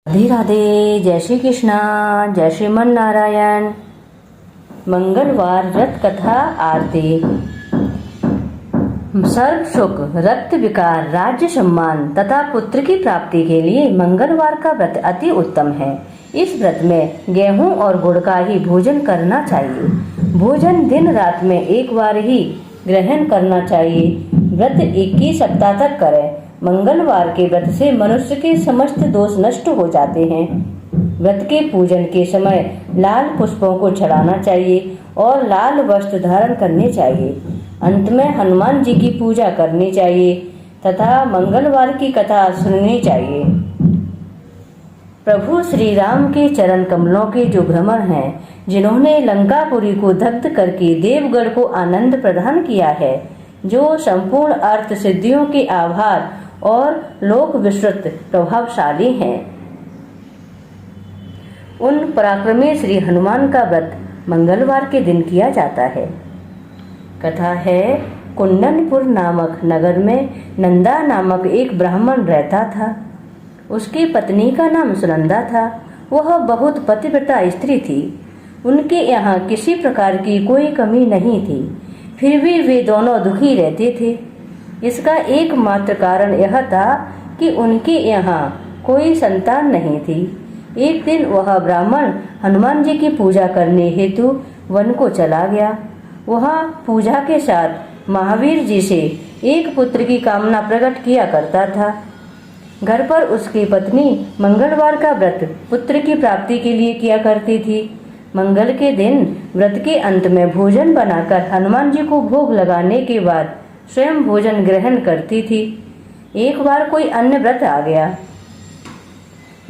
राधे राधे। जय श्री कृष्णा, जय श्रीमन नारायण। मंगलवार व्रत कथा आरती। सर्व सुख, रक्त विकार, राज्य सम्मान तथा पुत्र की प्राप्ति के लिए मंगलवार का व्रत अति उत्तम है। इस व्रत में गेहूं और गुड़ का ही भोजन करना चाहिए। भोजन दिन रात में एक बार ही ग्रहण करना चाहिए। व्रत 21 सप्ताह तक करें। मंगलवार के व्रत से मनुष्य के समस्त दोष नष्ट हो जाते हैं। व्रत के पूजन के समय लाल पुष्पों को चढ़ाना चाहिए और लाल वस्त्र धारण करने चाहिए। अंत में हनुमान जी की पूजा करनी चाहिए तथा मंगलवार की कथा सुननी चाहिए। प्रभु श्री राम के चरण कमलों के जो भ्रमर हैं, जिन्होंने लंकापुरी को दग्ध करके देवगढ़ को आनंद प्रदान किया है, जो संपूर्ण अर्थ सिद्धियों के आभार और लोक विस्तृत प्रभावशाली हैं, उन पराक्रमी श्री हनुमान का व्रत मंगलवार के दिन किया जाता है। कथा है, कुंदनपुर नामक नगर में नंदा नामक एक ब्राह्मण रहता था। उसकी पत्नी का नाम सुनंदा था। वह बहुत पतिव्रता स्त्री थी। उनके यहाँ किसी प्रकार की कोई कमी नहीं थी, फिर भी वे दोनों दुखी रहते थे। इसका एकमात्र कारण यह था कि उनके यहाँ कोई संतान नहीं थी। एक दिन वह ब्राह्मण हनुमान जी की पूजा करने हेतु वन को चला गया। वह पूजा के साथ महावीर जी से एक पुत्र की कामना प्रकट किया करता था। घर पर उसकी पत्नी मंगलवार का व्रत पुत्र की प्राप्ति के लिए किया करती थी। मंगल के दिन व्रत के अंत में भोजन बनाकर हनुमान जी को भोग लगाने के बाद स्वयं भोजन ग्रहण करती थी। एक बार कोई अन्य व्रत आ गया,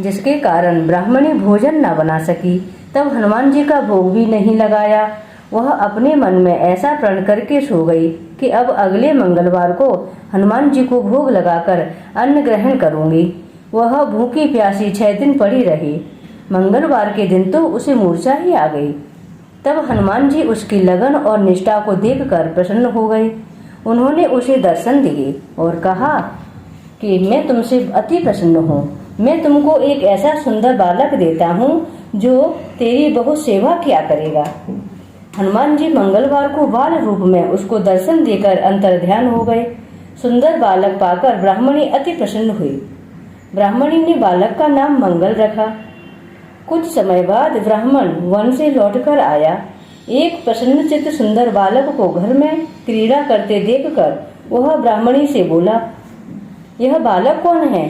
जिसके कारण ब्राह्मणी भोजन न बना सकी। तब हनुमान जी का भोग भी नहीं लगाया। वह अपने मन में ऐसा प्रण करके सो गई कि अब अगले मंगलवार को हनुमान जी को भोग लगाकर अन्न ग्रहण करूंगी। वह भूखी प्यासी 6 दिन पड़ी रही। मंगलवार के दिन तो उसे मूर्छा ही आ गई। तब हनुमान जी उसकी लगन और निष्ठा को देखकर प्रसन्न हो गए। उन्होंने उसे दर्शन दिए और कहा कि मैं तुमसे अति प्रसन्न हूँ। मैं तुमको एक ऐसा सुंदर बालक देता हूँ जो तेरी बहुत सेवा किया करेगा। हनुमान जी मंगलवार को बाल रूप में उसको दर्शन देकर अंतर्ध्यान हो गए। सुंदर बालक पाकर ब्राह्मणी अति प्रसन्न हुई। ब्राह्मणी ने बालक का नाम मंगल रखा। कुछ समय बाद ब्राह्मण वन से लौटकर आया। एक प्रसन्नचित्त सुंदर बालक को घर में क्रीड़ा करते देखकर वह ब्राह्मणी से बोला, यह बालक कौन है?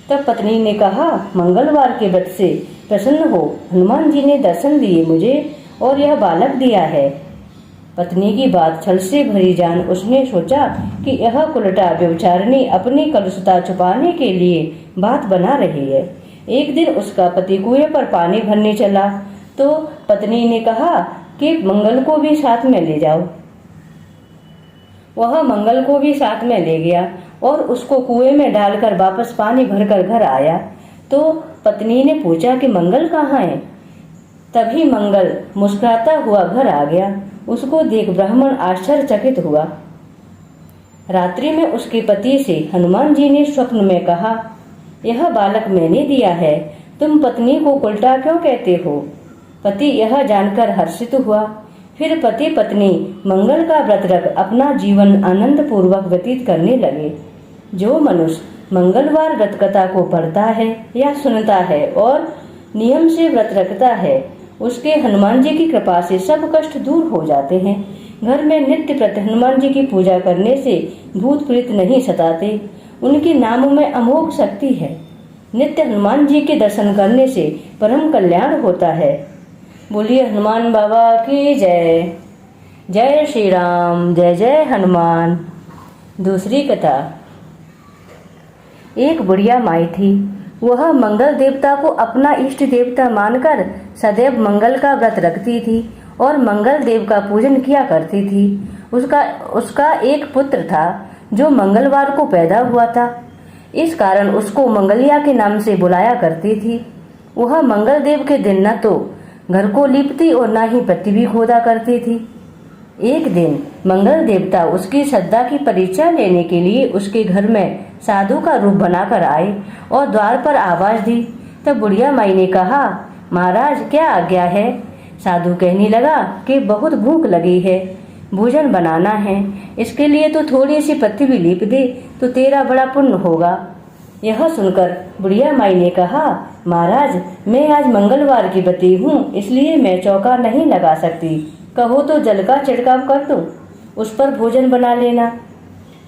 तब पत्नी ने कहा, मंगलवार के व्रत से प्रसन्न हो हनुमान जी ने दर्शन दिए मुझे और यह बालक दिया है। पत्नी की बात छल से भरी जान उसने सोचा कि यह कुलटा व्यभिचारिणी अपनी कलुषता छुपाने के लिए बात बना रही है। एक दिन उसका पति कुएं पर पानी भरने चला तो पत्नी ने कहा कि मंगल को भी साथ में ले जाओ। वह मंगल को भी साथ में ले गया और उसको कुएं में डालकर वापस पानी भरकर घर आया। तो पत्नी ने पूछा कि मंगल कहाँ है? तभी मंगल मुस्कुराता हुआ घर आ गया। उसको देख ब्राह्मण आश्चर्यचकित हुआ। रात्रि में उसके पति से हनुमान जी ने स्वप्न में कहा, यह बालक मैंने दिया है, तुम पत्नी को उल्टा क्यों कहते हो? पति यह जानकर हर्षित हुआ। फिर पति पत्नी मंगल का व्रत रख अपना जीवन आनंद पूर्वक व्यतीत करने लगे। जो मनुष्य मंगलवार व्रत कथा को पढ़ता है या सुनता है और नियम से व्रत रखता है, उसके हनुमान जी की कृपा से सब कष्ट दूर हो जाते हैं। घर में नित्य प्रति हनुमान जी की पूजा करने से भूत प्रेत नहीं सताते। उनके नाम में अमोघ शक्ति है। नित्य हनुमान जी के दर्शन करने से परम कल्याण होता है। बोलिए हनुमान बाबा की जय। जय श्री राम, जय जय हनुमान। दूसरी कथा। एक बुढ़िया माई थी। वह मंगल देवता को अपना इष्ट देवता मानकर सदैव मंगल का व्रत रखती थी और मंगल देव का पूजन किया करती थी। उसका एक पुत्र था जो मंगलवार को पैदा हुआ था। इस कारण उसको मंगलिया के नाम से बुलाया करती थी। वह मंगल देव के दिन न तो घर को लीपती और न ही पृथ्वी खोदा करती थी। एक दिन मंगल देवता उसकी श्रद्धा की परीक्षा लेने के लिए उसके घर में साधु का रूप बनाकर आए और द्वार पर आवाज दी, तब बुढ़िया माई ने कहा, महाराज क्या आज्ञा है? साधु कहने लगा कि बहुत भूख लगी है, भोजन बनाना है, इसके लिए तो थोड़ी सी पत्ती भी लीप दे तो तेरा बड़ा पुण्य होगा। यह सुनकर बुढ़िया माई ने कहा, महाराज मैं आज मंगलवार की बती हूँ, इसलिए मैं चौका नहीं लगा सकती, कहो तो जल का छिड़काव कर दूं, उस पर भोजन बना लेना।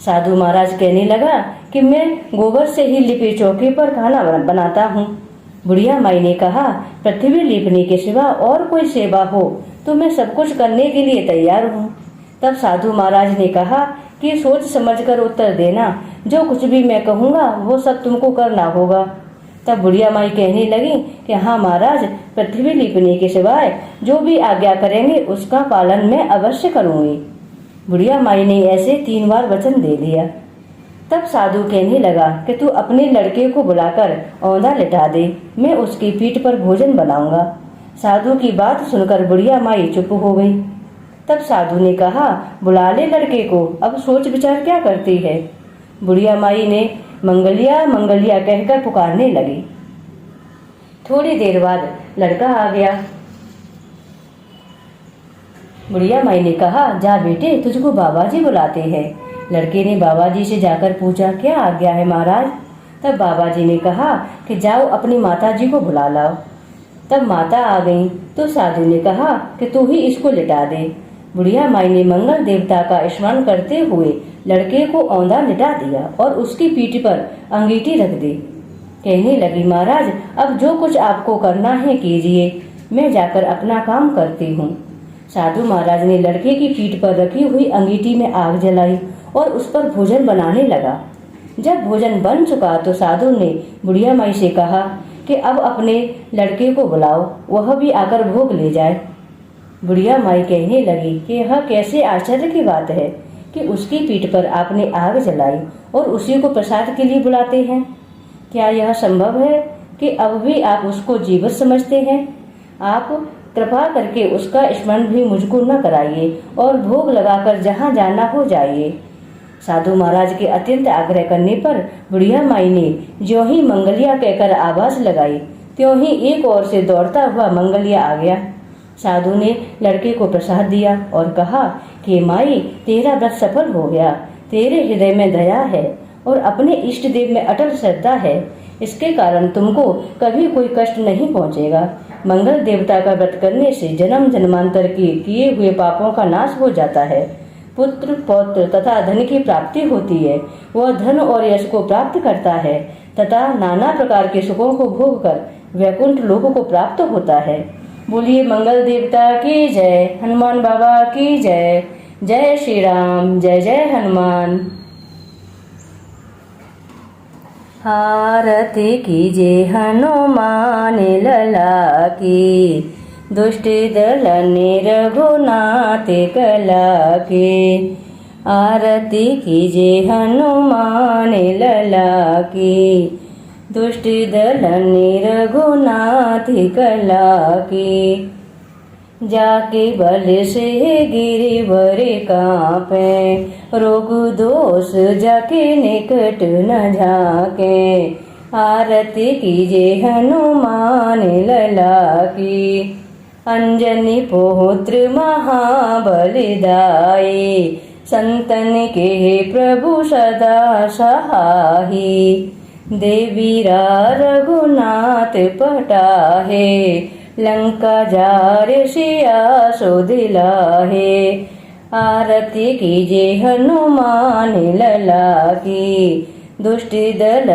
साधु महाराज कहने लगा कि मैं गोबर से ही लिपे चौके पर खाना बनाता हूँ। बुढ़िया माई ने कहा, पृथ्वी लीपने के सिवा और कोई सेवा हो तो मैं सब कुछ करने के लिए तैयार हूँ। तब साधु महाराज ने कहा कि सोच समझकर उत्तर देना, जो कुछ भी मैं कहूँगा वो सब तुमको करना होगा। तब बुढ़िया माई कहने लगी कि हाँ महाराज, पृथ्वी लीपने के सिवाय जो भी आज्ञा करेंगे उसका पालन मैं अवश्य करूँगी। बुढ़िया माई ने ऐसे 3 बार वचन दे दिया। तब साधु कहने लगा कि तू अपने लड़के को बुलाकर औंधा लिटा दे, मैं उसकी पीठ पर भोजन बनाऊंगा। साधु की बात सुनकर बुढ़िया माई चुप हो गई। तब साधु ने कहा, बुला ले लड़के को, अब सोच विचार क्या करती है। बुढ़िया माई ने मंगलिया मंगलिया कहकर पुकारने लगी। थोड़ी देर बाद लड़का आ गया। बुढ़िया माई ने कहा, जा बेटे, तुझको बाबा जी बुलाते हैं। लड़के ने बाबा जी से जाकर पूछा, क्या आज्ञा है महाराज? तब बाबा जी ने कहा कि जाओ अपनी माता जी को बुला लाओ। तब माता आ गई तो साधु ने कहा कि तू ही इसको लिटा दे। बुढ़िया माई ने मंगल देवता का स्मरण करते हुए लड़के को औंधा लिटा दिया और उसकी पीठ पर अंगीठी रख दी। कहने लगी, महाराज अब जो कुछ आपको करना है कीजिए, मैं जाकर अपना काम करती हूँ। साधु महाराज ने लड़के की पीठ पर रखी हुई अंगीठी में आग जलाई और उस पर भोजन बनाने लगा। जब भोजन बन चुका तो साधु ने बुढ़िया माई से कहा कि अब अपने लड़के को बुलाओ, वह भी आकर भोग ले जाए। बुढ़िया माई कहने लगी कि यह कैसे आश्चर्य की बात है कि उसकी पीठ पर आपने आग जलाई और उसी को प्रसाद के लिए बुलाते हैं। क्या यह संभव है कि अब भी आप उसको जीवित समझते हैं? आप कृपा करके उसका स्मरण भी मुझको न कराइए और भोग लगाकर जहाँ जाना हो जाइए। साधु महाराज के अत्यंत आग्रह करने पर बुढ़िया माई ने ज्यों ही मंगलिया कहकर आवाज लगाई, त्यों ही एक ओर से दौड़ता हुआ मंगलिया आ गया। साधु ने लड़के को प्रसाद दिया और कहा कि माई, तेरा व्रत सफल हो गया, तेरे हृदय में दया है और अपने इष्ट देव में अटल श्रद्धा है, इसके कारण तुमको कभी कोई कष्ट नहीं पहुँचेगा। मंगल देवता का व्रत करने से जन्म जन्मांतर के किए हुए पापों का नाश हो जाता है, पुत्र पौत्र तथा धन की प्राप्ति होती है, वह धन और यश को प्राप्त करता है तथा नाना प्रकार के सुखों को भोग कर वैकुंठ लोक को प्राप्त होता है। बोलिए मंगल देवता की जय, हनुमान बाबा की जय। जय श्री राम, जय जय हनुमान। आरती कीजिए हनुमान लला की, दुष्ट दल रघुनाथ कला के। आरती कीजिए हनुमान लला की, दुष्ट दल रघुनाथ कला की। जाके बल से गिरिवर कांपे, रोग दोष जाके निकट न झाके। आरती कीजिए हनुमान लला की, अंजनी पुत्र महाबलिदाई, संतन के प्रभु सदा सहाई। देवीरा रघुनाथ पटाहे, लंका जार सिया सो दिलाहे। आरती कीजिए हनुमान लला की, दुष्ट दल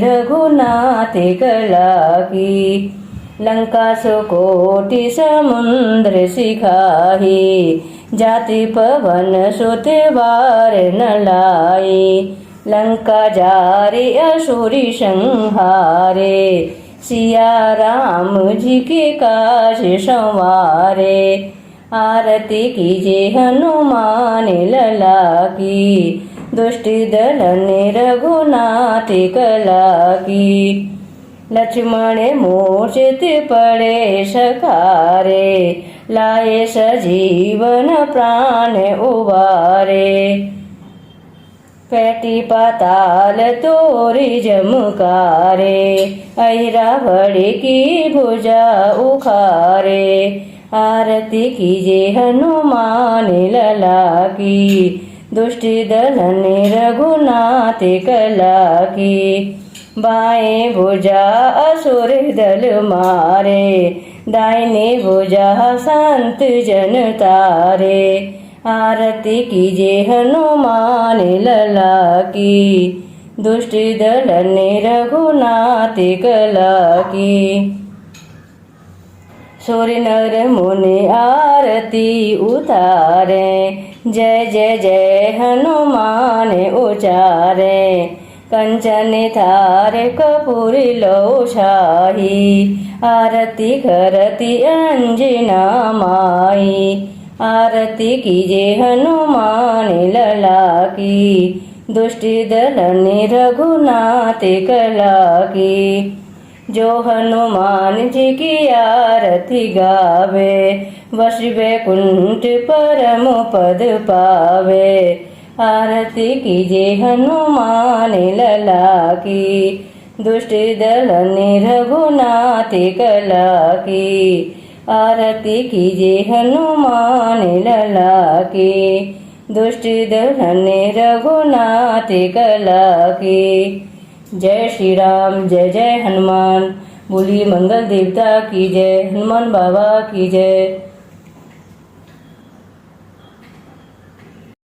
रघुनाथ कला की। लंका सुकोटि समुद्र सिखाही, जाति पवन सुत बार न लाई। लंका जारे असुरी संहारे, सिया राम जी के काज संवारे। आरती कीजिए हनुमान लला की, दुष्ट दल रघुनाथ कला की। लक्ष्मण मूर्छित पड़े सखारे, लाए सजीवन प्राण उबारे। पेटी पाताल तोरी जमकारे, ऐरावड़ की भुजा उखारे। आरती कीजे हनुमान लला की, दुष्ट दलन रघुनाथ कला की। बाएं भुजा असुर दल मारे, दाहिने भुजा संत जन तारे। आरती कीजे हनुमान लला की, दुष्ट दलन रघुनाथ कला की। सूर्य नर मुनि आरती उतारे, जय जय जय हनुमान उचारे। कंचन थार कपूर लो शाही, आरती करती अंजना माई। आरती कीजे हनुमान लला की, दुष्ट दलन रघुनाथ कला की। जो हनुमान जी की आरती गावे, वश वैकुंठ परम पद पावे। आरती कीजे हनुमान लला की, दुष्ट दलन रघुनाथ कला की। आरती कीजे हनुमान लला की, दुष्ट दलन रघुनाथ कला की। जय श्री राम, जय जय हनुमान। बोलिए मंगल देवता की जय, हनुमान बाबा की जय।